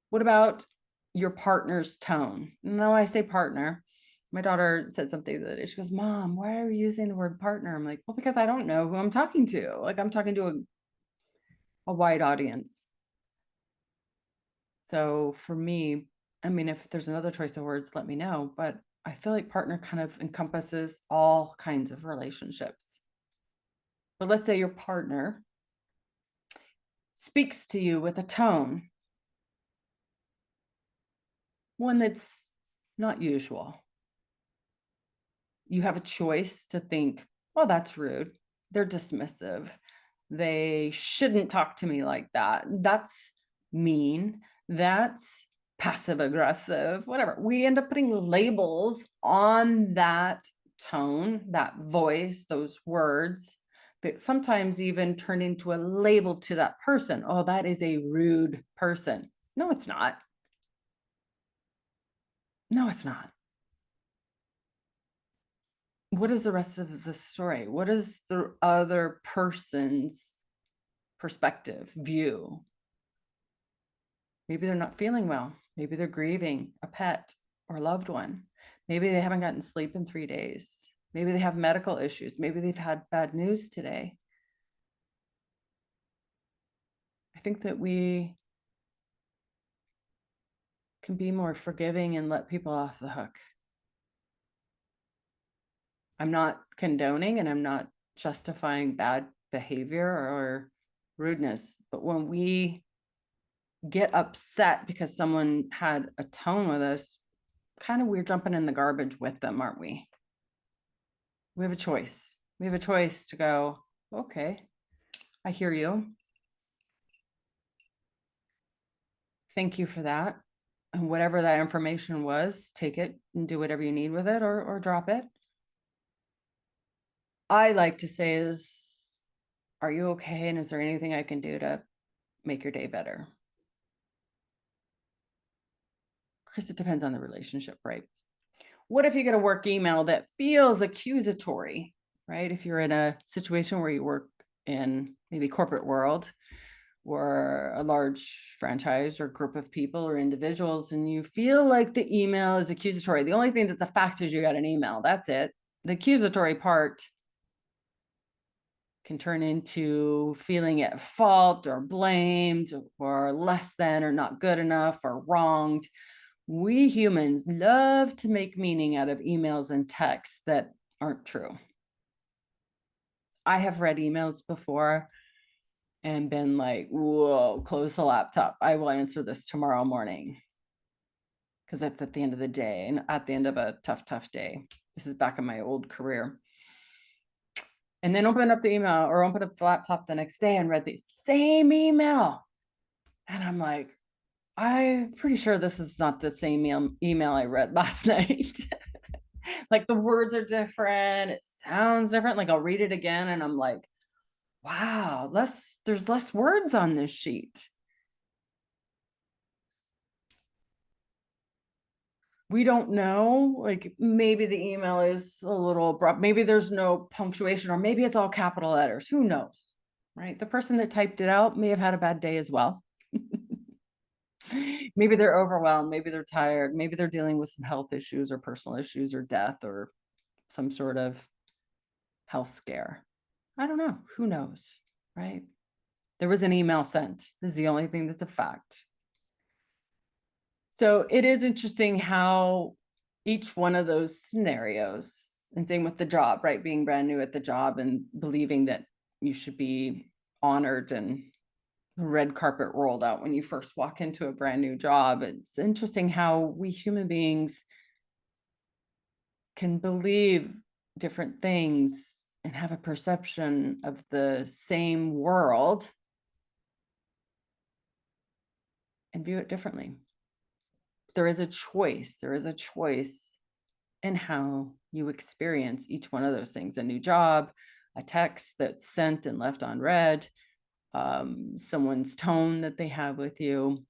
S1: What about your partner's tone? No, I say partner. My daughter said something the other day. She goes, Mom, why are you using the word partner? I'm like, well, because I don't know who I'm talking to. Like I'm talking to a wide audience. So for me, I mean, if there's another choice of words, let me know. But I feel like partner kind of encompasses all kinds of relationships. But let's say your partner speaks to you with a tone, one that's not usual. You have a choice to think, well, that's rude. They're dismissive. They shouldn't talk to me like that. That's mean. That's passive aggressive, whatever. We end up putting labels on that tone, that voice, those words that sometimes even turn into a label to that person. Oh, that is a rude person. No, it's not. No, it's not. What is the rest of the story? What is the other person's perspective, view? Maybe they're not feeling well. Maybe they're grieving a pet or a loved one. Maybe they haven't gotten sleep in 3 days. Maybe they have medical issues. Maybe they've had bad news today. I think that we can be more forgiving and let people off the hook. I'm not condoning and I'm not justifying bad behavior or rudeness, but when we get upset because someone had a tone with us, kind of we're jumping in the garbage with them, aren't we? We have a choice. We have a choice to go, okay, I hear you. Thank you for that. And whatever that information was, take it and do whatever you need with it or drop it. I like to say is, are you okay? And is there anything I can do to make your day better? Because it depends on the relationship, right? What if you get a work email that feels accusatory, right? If you're in a situation where you work in maybe corporate world or a large franchise or group of people or individuals, and you feel like the email is accusatory. The only thing that's a fact is you got an email. That's it. The accusatory part can turn into feeling at fault or blamed or less than or not good enough or wronged. We humans love to make meaning out of emails and texts that aren't true. I have read emails before and been like, whoa, close the laptop. I will answer this tomorrow morning. Because that's at the end of the day and at the end of a tough day. This is back in my old career. And then open up the email or open up the laptop the next day and read the same email. And I'm like, I'm pretty sure this is not the same email I read last night. Like the words are different. It sounds different. Like I'll read it again and I'm like, wow, there's less words on this sheet. We don't know, like maybe the email is a little abrupt, maybe there's no punctuation, or maybe it's all capital letters. Who knows, right? The person that typed it out may have had a bad day as well. Maybe they're overwhelmed, maybe they're tired, maybe they're dealing with some health issues or personal issues or death or some sort of health scare. I don't know. Who knows, right? There was an email sent. This is the only thing that's a fact. So it is interesting how each one of those scenarios, and same with the job, right? Being brand new at the job and believing that you should be honored and red carpet rolled out when you first walk into a brand new job. It's interesting how we human beings can believe different things and have a perception of the same world and view it differently. There is a choice. There is a choice in how you experience each one of those things. A new job, a text that's sent and left unread, someone's tone that they have with you,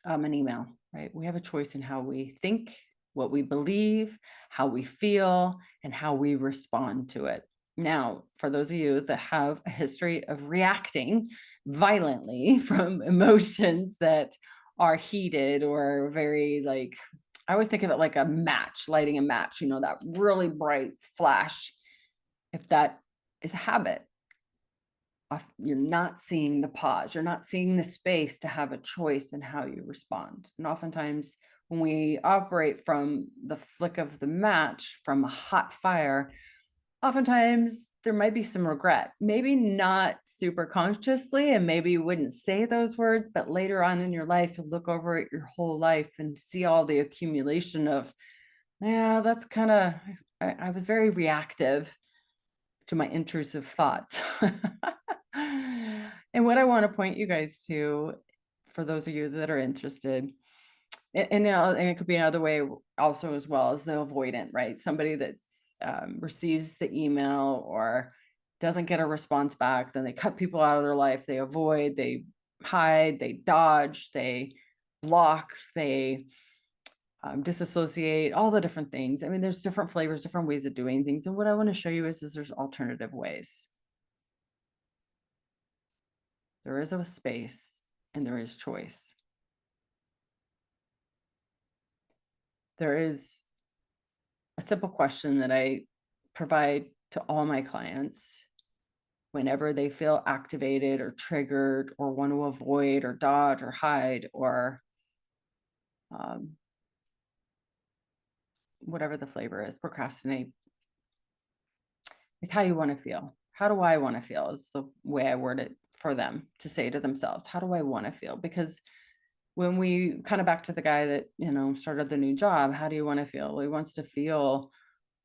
S1: an email, right? We have a choice in how we think, what we believe, how we feel, and how we respond to it. Now, for those of you that have a history of reacting violently from emotions that are heated or very like, I always think of it like a match, lighting a match, you know, that really bright flash. If that is a habit, you're not seeing the pause, you're not seeing the space to have a choice in how you respond. And oftentimes when we operate from the flick of the match, from a hot fire, oftentimes there might be some regret, maybe not super consciously, and maybe you wouldn't say those words, but later on in your life, you'll look over at your whole life and see all the accumulation of, yeah, that's kind of, I was very reactive to my intrusive thoughts. And what I want to point you guys to, for those of you that are interested, and it could be another way also as well, as the avoidant, right? Somebody that receives the email or doesn't get a response back, then they cut people out of their life, they avoid, they hide, they dodge, they block, they disassociate, all the different things. I mean, there's different flavors, different ways of doing things. And what I want to show you is there's alternative ways. There is a space and there is choice. There is a simple question that I provide to all my clients whenever they feel activated or triggered or want to avoid or dodge or hide or whatever the flavor is, procrastinate. It's how you want to feel. How do I want to feel is the way I word it for them to say to themselves. How do I want to feel? Because when we kind of back to the guy that, you know, started the new job, how do you want to feel? Well, he wants to feel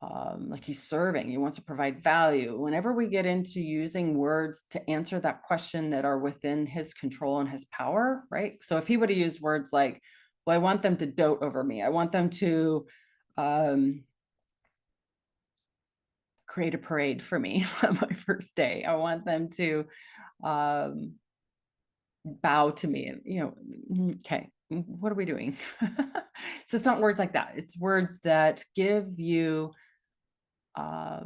S1: like he's serving. He wants to provide value. Whenever we get into using words to answer that question that are within his control and his power, right? So if he would have used words like, well, I want them to dote over me. I want them to create a parade for me on my first day. I want them to bow to me. You know, okay, what are we doing? So it's not words like that. It's words that give you a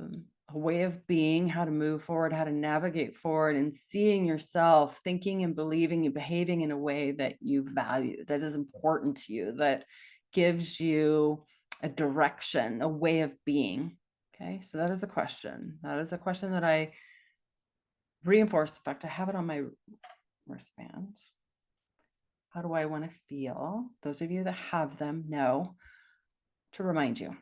S1: way of being, how to move forward, how to navigate forward, and seeing yourself thinking and believing and behaving in a way that you value, that is important to you, that gives you a direction, a way of being. Okay, so that is the question. That is a question that I reinforce. In fact, I have it on my wristband. How do I want to feel? Those of you that have them know to remind you.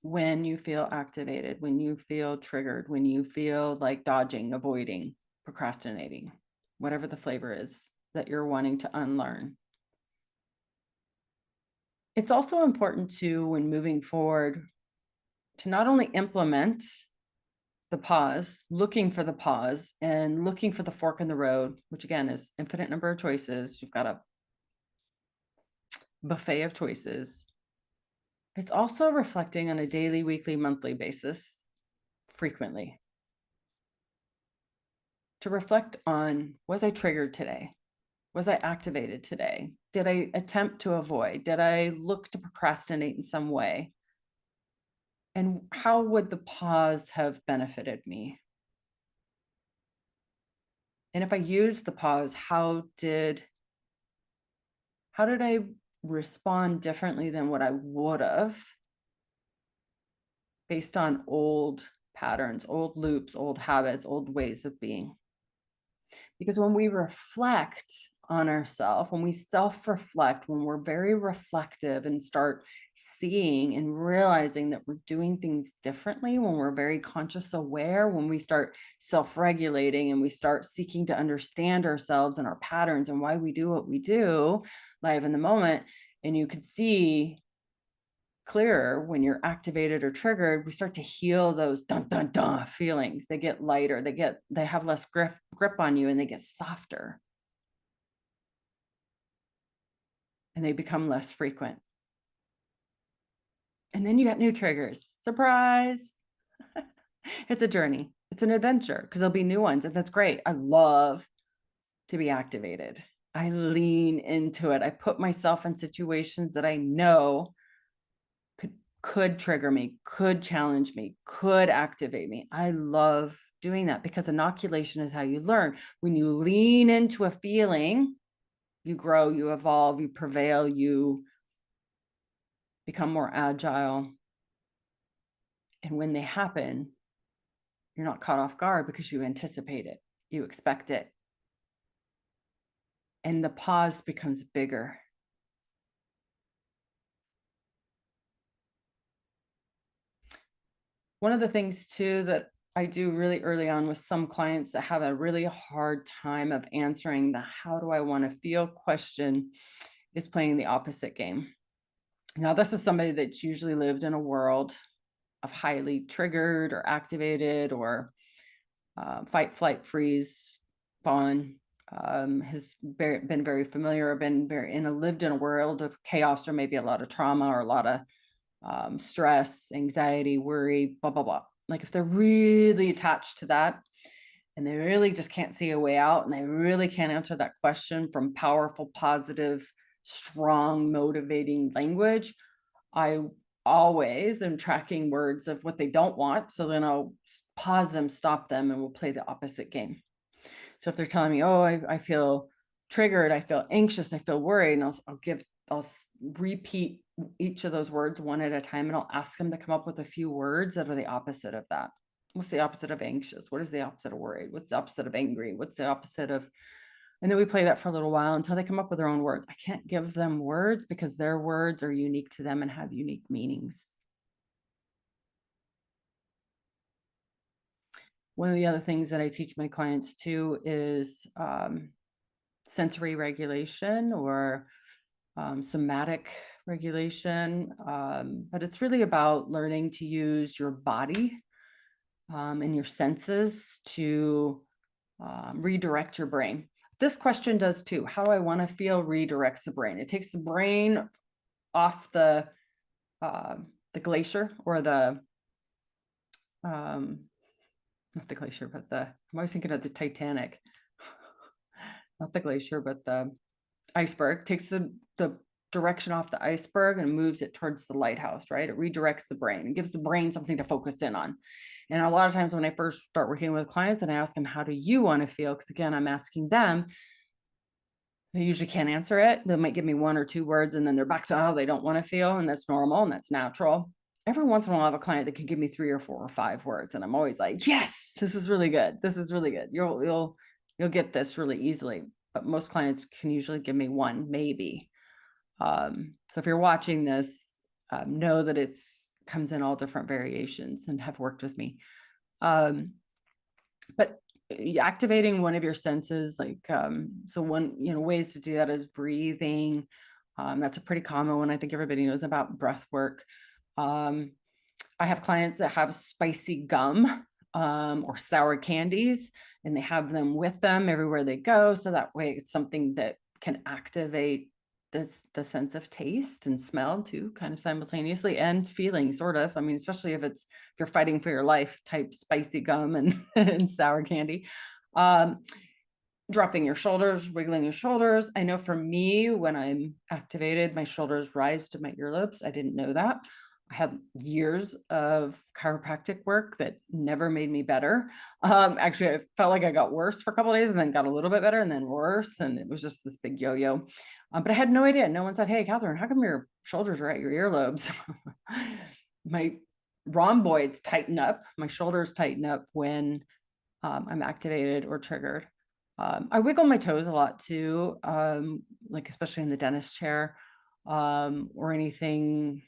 S1: When you feel activated, when you feel triggered, when you feel like dodging, avoiding, procrastinating, whatever the flavor is that you're wanting to unlearn. It's also important to, when moving forward, to not only implement the pause, looking for the pause and looking for the fork in the road, which again is infinite number of choices. You've got a buffet of choices. It's also reflecting on a daily, weekly, monthly basis frequently. To reflect on, was I triggered today? Was I activated today? Did I attempt to avoid? Did I look to procrastinate in some way? And how would the pause have benefited me? And if I used the pause, how did I respond differently than what I would have based on old patterns, old loops, old habits, old ways of being? Because when we reflect on ourselves, when we self-reflect, when we're very reflective and start seeing and realizing that we're doing things differently, when we're very conscious aware, when we start self-regulating and we start seeking to understand ourselves and our patterns and why we do what we do live in the moment, and you can see clearer when you're activated or triggered, we start to heal those dun dun dun feelings. They get lighter, they have less grip on you, and they get softer, and they become less frequent. And then you got new triggers. Surprise. It's a journey. It's an adventure because there'll be new ones, and that's great. I love to be activated. I lean into it. I put myself in situations that I know could trigger me, could challenge me, could activate me. I love doing that because inoculation is how you learn. When you lean into a feeling, you grow, you evolve, you prevail, you become more agile. And when they happen, you're not caught off guard because you anticipate it, you expect it. And the pause becomes bigger. One of the things too that I do really early on with some clients that have a really hard time of answering the how do I want to feel question is playing the opposite game. Now, this is somebody that's usually lived in a world of highly triggered or activated or fight, flight, freeze, fawn, has been very familiar or lived in a world of chaos or maybe a lot of trauma or a lot of stress, anxiety, worry, blah, blah, blah. Like if they're really attached to that and they really just can't see a way out and they really can't answer that question from powerful, positive, strong, motivating language, I always am tracking words of what they don't want. So then I'll pause them, stop them, and we'll play the opposite game. So if they're telling me, oh, I feel triggered, I feel anxious, I feel worried, and I'll repeat each of those words one at a time, and I'll ask them to come up with a few words that are the opposite of that. What's the opposite of anxious? What is the opposite of worried? What's the opposite of angry? What's the opposite of, and then we play that for a little while until they come up with their own words. I can't give them words because their words are unique to them and have unique meanings. One of the other things that I teach my clients too is sensory regulation or somatic regulation. But it's really about learning to use your body and your senses to redirect your brain. This question does too. How do I want to feel redirects the brain. It takes the brain off the glacier or the not the glacier, but I'm always thinking of the Titanic. Not the glacier, but the iceberg. Takes the direction off the iceberg and moves it towards the lighthouse, right? It redirects the brain. It gives the brain something to focus in on. And a lot of times when I first start working with clients and I ask them, how do you want to feel? Because again, I'm asking them, they usually can't answer it. They might give me one or two words and then they're back to how they don't want to feel. And that's normal and that's natural. Every once in a while I have a client that can give me 3 or 4 or 5 words. And I'm always like, yes, this is really good. This is really good. You'll get this really easily. But most clients can usually give me 1, maybe. So if you're watching this, know that it's comes in all different variations and have worked with me. But activating one of your senses, like, so one, ways to do that is breathing. That's a pretty common one. I think everybody knows about breath work. I have clients that have spicy gum or sour candies, and they have them with them everywhere they go. So that way it's something that can activate the sense of taste and smell too, kind of simultaneously, and feeling, sort of. I mean, especially if you're fighting for your life type spicy gum and, and sour candy. Dropping your shoulders, wiggling your shoulders. I know for me, when I'm activated, my shoulders rise to my earlobes. I didn't know that. I had years of chiropractic work that never made me better. Actually, I felt like I got worse for a couple of days and then got a little bit better and then worse. And it was just this big yo-yo. But I had no idea. No one said, hey, Katherine, how come your shoulders are at your earlobes? My rhomboids tighten up. My shoulders tighten up when I'm activated or triggered. I wiggle my toes a lot too, like especially in the dentist chair or anything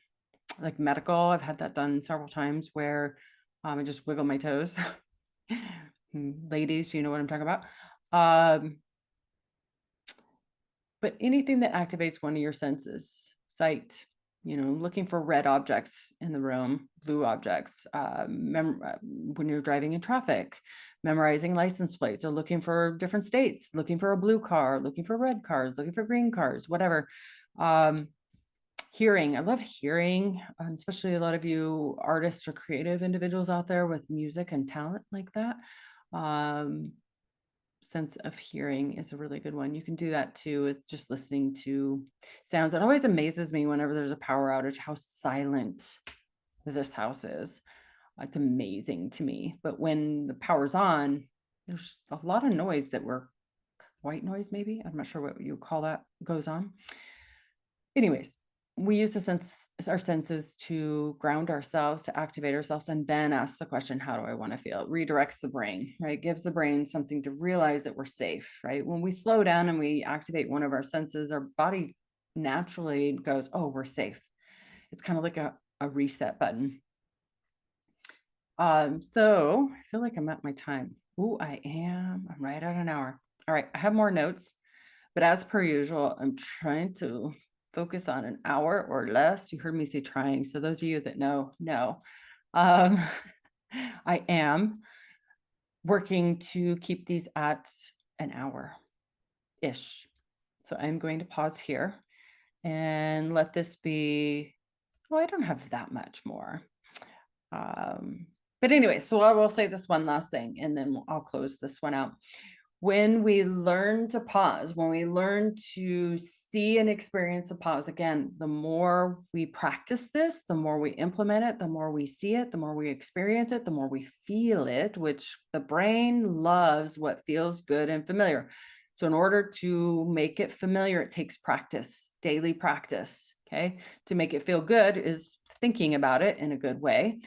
S1: like medical. I've had that done several times where I just wiggle my toes. Ladies, you know what I'm talking about. But anything that activates one of your senses, sight, looking for red objects in the room, blue objects, when you're driving in traffic, memorizing license plates, or looking for different states, looking for a blue car, looking for red cars, looking for green cars, whatever. Hearing, I love hearing, especially a lot of you artists or creative individuals out there with music and talent like that. Sense of hearing is a really good one. You can do that too with just listening to sounds. It always amazes me whenever there's a power outage how silent this house is. It's amazing to me. But when the power's on, there's a lot of noise that white noise, maybe. I'm not sure what you call that goes on. Anyways, we use our senses to ground ourselves, to activate ourselves, and then ask the question, how do I want to feel? It redirects the brain, right? Gives the brain something to realize that we're safe, right? When we slow down and we activate one of our senses, our body naturally goes, oh, we're safe. It's kind of like a reset button. So I feel like I'm at my time. Oh, I am. I'm right at an hour. All right, I have more notes, but as per usual, I'm trying to focus on an hour or less. You heard me say trying. So those of you that know, I am working to keep these at an hour-ish. So I'm going to pause here and let this be, well, I don't have that much more. But anyway, so I will say this one last thing, and then I'll close this one out. When we learn to pause, when we learn to see and experience the pause, again, the more we practice this, the more we implement it, the more we see it, the more we experience it, the more we feel it, which the brain loves what feels good and familiar. So in order to make it familiar, it takes practice, daily practice, okay? To make it feel good is thinking about it in a good way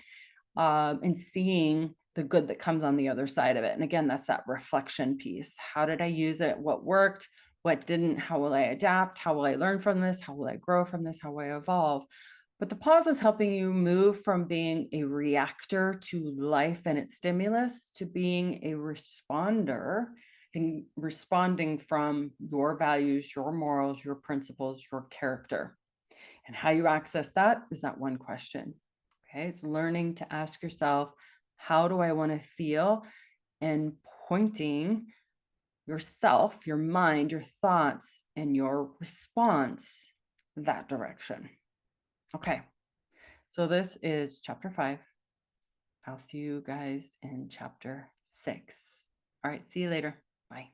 S1: and seeing the good that comes on the other side of it. And again, that's that reflection piece. How did I use it? What worked? What didn't? How will I adapt? How will I learn from this? How will I grow from this? How will I evolve? But the pause is helping you move from being a reactor to life and its stimulus to being a responder and responding from your values, your morals, your principles, your character. And how you access that is that one question. Okay, it's learning to ask yourself, how do I want to feel? And pointing yourself, your mind, your thoughts, and your response that direction. Okay, so this is chapter 5. I'll see you guys in chapter 6. All right, see you later. Bye.